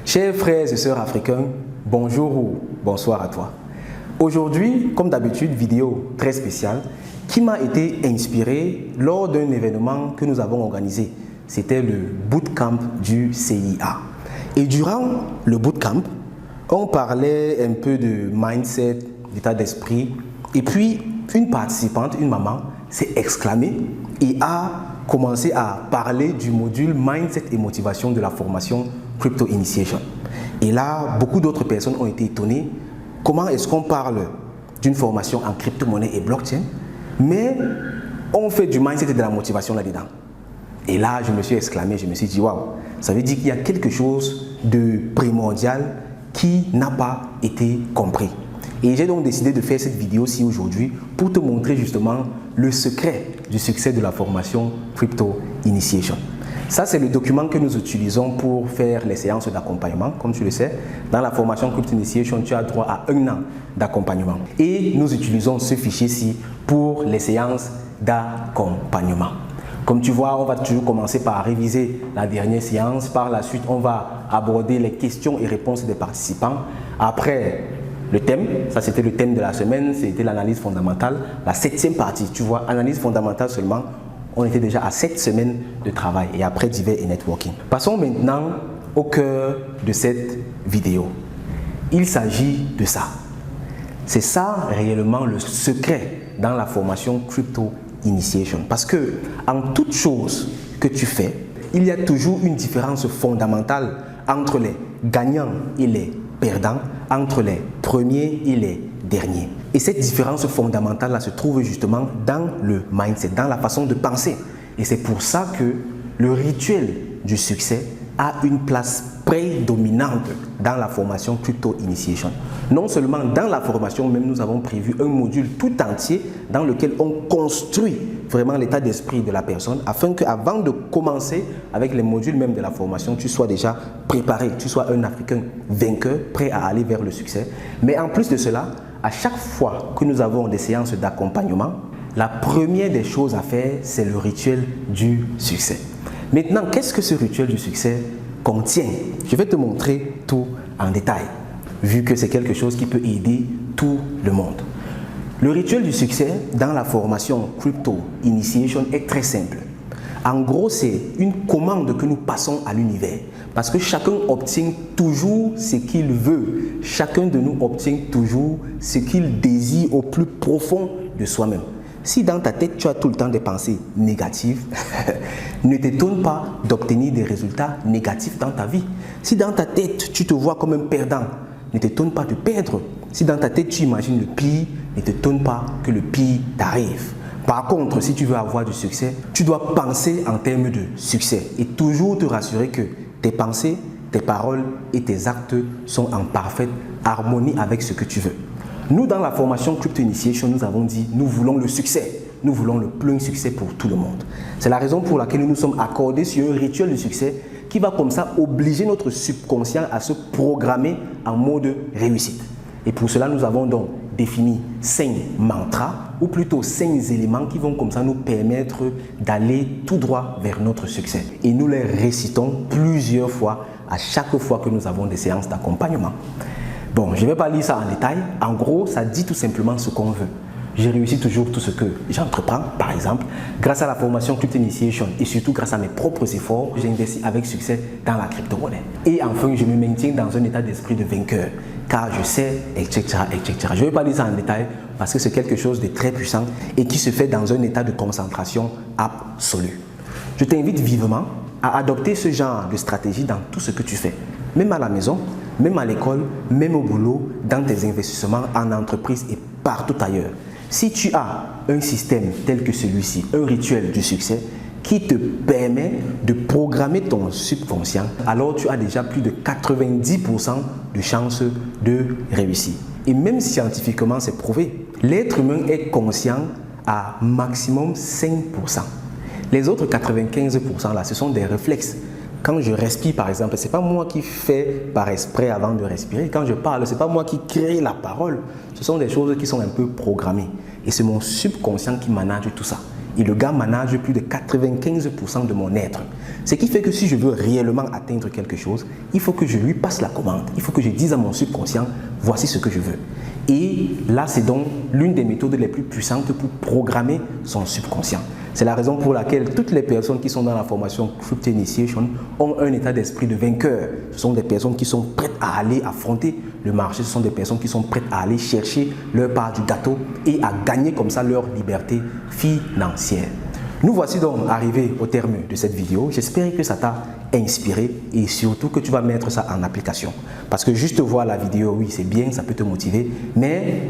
Chers frères et sœurs africains, bonjour ou bonsoir à toi. Aujourd'hui, comme d'habitude, vidéo très spéciale qui m'a été inspirée lors d'un événement que nous avons organisé. C'était le bootcamp du CIA. Et durant le bootcamp, on parlait un peu de mindset, d'état d'esprit. Et puis, une participante, une maman, s'est exclamée et a commencé à parler du module Mindset et Motivation de la formation Crypto Initiation. Et là, beaucoup d'autres personnes ont été étonnées. Comment est-ce qu'on parle d'une formation en crypto-monnaie et blockchain, mais on fait du mindset et de la motivation là-dedans? Et là, je me suis exclamé, je me suis dit, waouh, ça veut dire qu'il y a quelque chose de primordial qui n'a pas été compris. Et j'ai donc décidé de faire cette vidéo-ci aujourd'hui pour te montrer justement le secret du succès de la formation Crypto Initiation. Ça, c'est le document que nous utilisons pour faire les séances d'accompagnement. Comme tu le sais, dans la formation Crypto Initiation, tu as droit à 1 an d'accompagnement. Et nous utilisons ce fichier-ci pour les séances d'accompagnement. Comme tu vois, on va toujours commencer par réviser la dernière séance. Par la suite, on va aborder les questions et réponses des participants. Après, le thème, ça c'était le thème de la semaine, c'était l'analyse fondamentale. La 7e partie, tu vois, analyse fondamentale seulement, on était déjà à 7 semaines de travail et après divers et networking. Passons maintenant au cœur de cette vidéo. Il s'agit de ça. C'est ça réellement le secret dans la formation Crypto Initiation. Parce que en toute chose que tu fais, il y a toujours une différence fondamentale entre les gagnants et les perdants, entre les premiers et les derniers. Et cette différence fondamentale là se trouve justement dans le mindset, dans la façon de penser. Et c'est pour ça que le rituel du succès a une place prédominante dans la formation Crypto Initiation. Non seulement dans la formation, même nous avons prévu un module tout entier dans lequel on construit vraiment l'état d'esprit de la personne afin qu'avant de commencer avec les modules même de la formation, tu sois déjà préparé, tu sois un Africain vainqueur, prêt à aller vers le succès. Mais en plus de cela, à chaque fois que nous avons des séances d'accompagnement, la première des choses à faire, c'est le rituel du succès. Maintenant, qu'est-ce que ce rituel du succès contient? Je vais te montrer tout en détail, vu que c'est quelque chose qui peut aider tout le monde. Le rituel du succès dans la formation Crypto Initiation est très simple. En gros, c'est une commande que nous passons à l'univers. Parce que chacun obtient toujours ce qu'il veut. Chacun de nous obtient toujours ce qu'il désire au plus profond de soi-même. Si dans ta tête, tu as tout le temps des pensées négatives, ne t'étonne pas d'obtenir des résultats négatifs dans ta vie. Si dans ta tête, tu te vois comme un perdant, ne t'étonne pas de perdre. Si dans ta tête, tu imagines le pire, ne t'étonne pas que le pire t'arrive. Par contre, si tu veux avoir du succès, tu dois penser en termes de succès et toujours te rassurer que tes pensées, tes paroles et tes actes sont en parfaite harmonie avec ce que tu veux. Nous, dans la formation Crypto Initiation, nous avons dit, nous voulons le succès. Nous voulons le plein succès pour tout le monde. C'est la raison pour laquelle nous nous sommes accordés sur un rituel du succès qui va comme ça obliger notre subconscient à se programmer en mode réussite. Et pour cela, nous avons donc défini 5 mantras, ou plutôt 5 éléments qui vont comme ça nous permettre d'aller tout droit vers notre succès. Et nous les récitons plusieurs fois à chaque fois que nous avons des séances d'accompagnement. Bon, je ne vais pas lire ça en détail. En gros, ça dit tout simplement ce qu'on veut. J'ai réussi toujours tout ce que j'entreprends, par exemple, grâce à la formation Crypto Initiation et surtout grâce à mes propres efforts, j'ai investi avec succès dans la crypto-monnaie. Et enfin, je me maintiens dans un état d'esprit de vainqueur, car je sais, etc., etc. Je ne vais pas lire ça en détail parce que c'est quelque chose de très puissant et qui se fait dans un état de concentration absolue. Je t'invite vivement à adopter ce genre de stratégie dans tout ce que tu fais, même à la maison, même à l'école, même au boulot, dans tes investissements en entreprise et partout ailleurs. Si tu as un système tel que celui-ci, un rituel du succès qui te permet de programmer ton subconscient, alors tu as déjà plus de 90% de chances de réussir. Et même scientifiquement, c'est prouvé. L'être humain est conscient à maximum 5%. Les autres 95% là, ce sont des réflexes. Quand je respire par exemple, ce n'est pas moi qui fais par exprès avant de respirer. Quand je parle, ce n'est pas moi qui crée la parole. Ce sont des choses qui sont un peu programmées. Et c'est mon subconscient qui manage tout ça. et le gars manage plus de 95% de mon être. Ce qui fait que si je veux réellement atteindre quelque chose, il faut que je lui passe la commande. Il faut que je dise à mon subconscient, voici ce que je veux. Et là, c'est donc l'une des méthodes les plus puissantes pour programmer son subconscient. C'est la raison pour laquelle toutes les personnes qui sont dans la formation Crypto Initiation ont un état d'esprit de vainqueur. Ce sont des personnes qui sont prêtes à aller affronter le marché. Ce sont des personnes qui sont prêtes à aller chercher leur part du gâteau et à gagner comme ça leur liberté financière. Nous voici donc arrivés au terme de cette vidéo. J'espère que ça t'a inspiré et surtout que tu vas mettre ça en application. Parce que juste voir la vidéo, oui, c'est bien, ça peut te motiver. Mais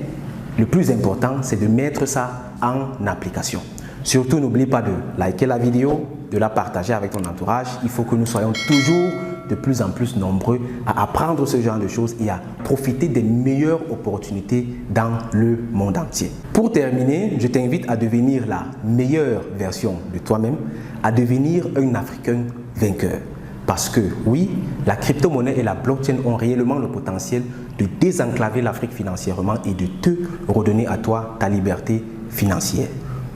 le plus important, c'est de mettre ça en application. Surtout, n'oublie pas de liker la vidéo, de la partager avec ton entourage. Il faut que nous soyons toujours de plus en plus nombreux à apprendre ce genre de choses et à profiter des meilleures opportunités dans le monde entier. Pour terminer, je t'invite à devenir la meilleure version de toi-même, à devenir un Africain vainqueur. Parce que oui, la crypto-monnaie et la blockchain ont réellement le potentiel de désenclaver l'Afrique financièrement et de te redonner à toi ta liberté financière.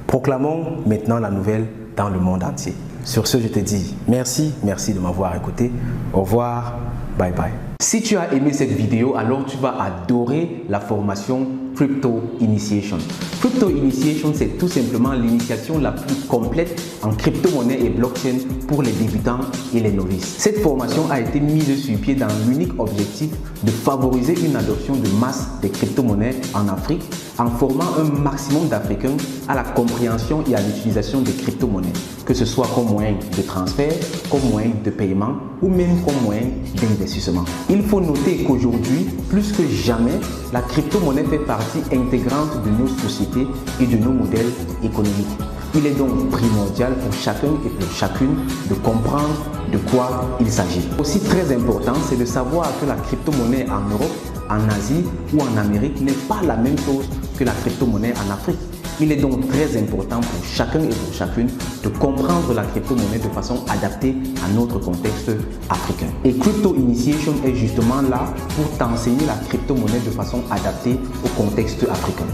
Proclamons maintenant la nouvelle dans le monde entier. Sur ce, je te dis merci de m'avoir écouté. Au revoir, bye bye. Si tu as aimé cette vidéo, alors tu vas adorer la formation Crypto Initiation. Crypto Initiation, c'est tout simplement l'initiation la plus complète en crypto-monnaie et blockchain pour les débutants et les novices. Cette formation a été mise sur pied dans l'unique objectif de favoriser une adoption de masse des crypto-monnaies en Afrique en formant un maximum d'Africains à la compréhension et à l'utilisation des crypto-monnaies, que ce soit comme moyen de transfert, comme moyen de paiement ou même comme moyen d'investissement. Il faut noter qu'aujourd'hui, plus que jamais, la crypto-monnaie fait partie intégrante de nos sociétés et de nos modèles économiques. Il est donc primordial pour chacun et pour chacune de comprendre de quoi il s'agit. Aussi très important, c'est de savoir que la crypto-monnaie en Europe, en Asie ou en Amérique n'est pas la même chose que la crypto-monnaie en Afrique. Il est donc très important pour chacun et pour chacune de comprendre la crypto-monnaie de façon adaptée à notre contexte africain. Et Crypto Initiation est justement là pour t'enseigner la crypto-monnaie de façon adaptée au contexte africain.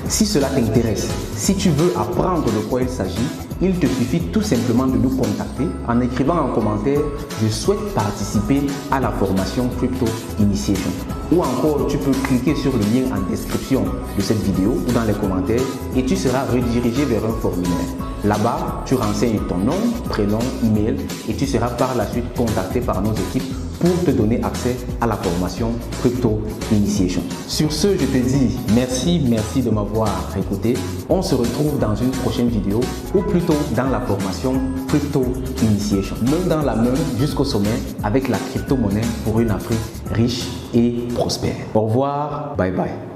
Si cela t'intéresse, si tu veux apprendre de quoi il s'agit, il te suffit tout simplement de nous contacter en écrivant en commentaire « Je souhaite participer à la formation Crypto Initiation ». Ou encore, tu peux cliquer sur le lien en description de cette vidéo ou dans les commentaires et tu seras redirigé vers un formulaire. Là-bas, tu renseignes ton nom, prénom, email et tu seras par la suite contacté par nos équipes pour te donner accès à la formation Crypto Initiation. Sur ce, je te dis merci de m'avoir écouté. On se retrouve dans une prochaine vidéo ou plutôt dans la formation Crypto Initiation. Main dans la main jusqu'au sommet avec la crypto-monnaie pour une Afrique riche et prospère. Au revoir, bye bye.